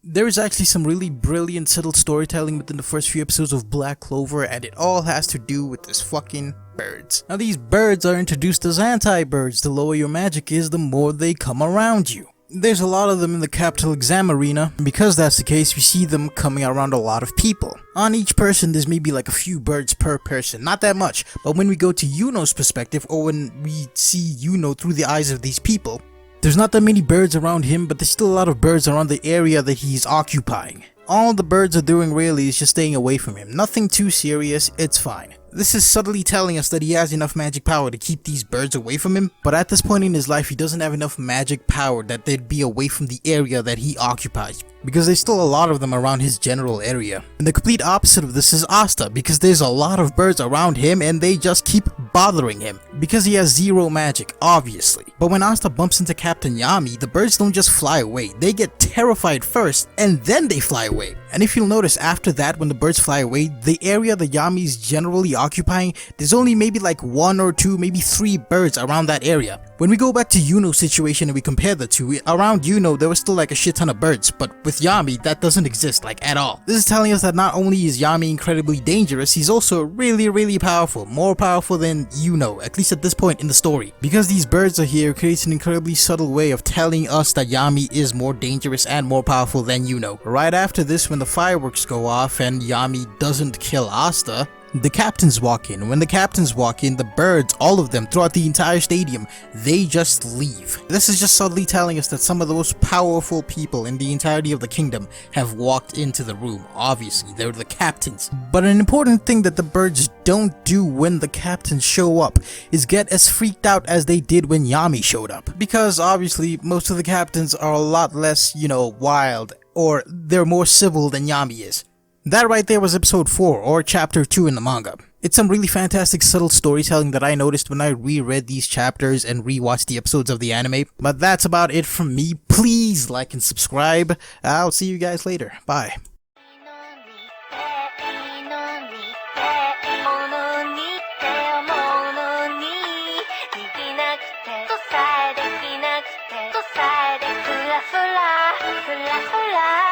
There is actually some really brilliant subtle storytelling within the first few episodes of Black Clover, and it all has to do with this fucking birds. Now these birds are introduced as anti-birds. The lower your magic is, the more they come around you. There's a lot of them in the capital exam arena, and because that's the case, we see them coming around a lot of people. On each person, there's maybe like a few birds per person, not that much, but when we go to Yuno's perspective, or when we see Yuno through the eyes of these people, there's not that many birds around him, but there's still a lot of birds around the area that he's occupying. All the birds are doing really is just staying away from him. Nothing too serious, it's fine. This is subtly telling us that he has enough magic power to keep these birds away from him, but at this point in his life he doesn't have enough magic power that they'd be away from the area that he occupies, because there's still a lot of them around his general area. And the complete opposite of this is Asta, because there's a lot of birds around him and they just keep bothering him, because he has zero magic, obviously. But when Asta bumps into Captain Yami, the birds don't just fly away, they get terrified first and then they fly away. And if you'll notice, after that, when the birds fly away, the area that Yami's generally occupying, there's only maybe like 1 or 2, maybe 3 birds around that area. When we go back to Yuno's situation and we compare the two, around Yuno there was still like a shit ton of birds, but with Yami that doesn't exist like at all. This is telling us that not only is Yami incredibly dangerous, he's also really powerful, more powerful than Yuno, at least at this point in the story. Because these birds are here, it creates an incredibly subtle way of telling us that Yami is more dangerous and more powerful than Yuno. Right after this, when the fireworks go off and Yami doesn't kill Asta, the captains walk in. When the captains walk in, the birds, all of them throughout the entire stadium, they just leave. This is just subtly telling us that some of the most powerful people in the entirety of the kingdom have walked into the room. Obviously, they're the captains. But an important thing that the birds don't do when the captains show up is get as freaked out as they did when Yami showed up. Because obviously, most of the captains are a lot less, wild, or they're more civil than Yami is. That right there was episode 4, or chapter 2 in the manga. It's some really fantastic subtle storytelling that I noticed when I reread these chapters and rewatched the episodes of the anime. But that's about it from me. Please like and subscribe. I'll see you guys later. Bye. Fla fla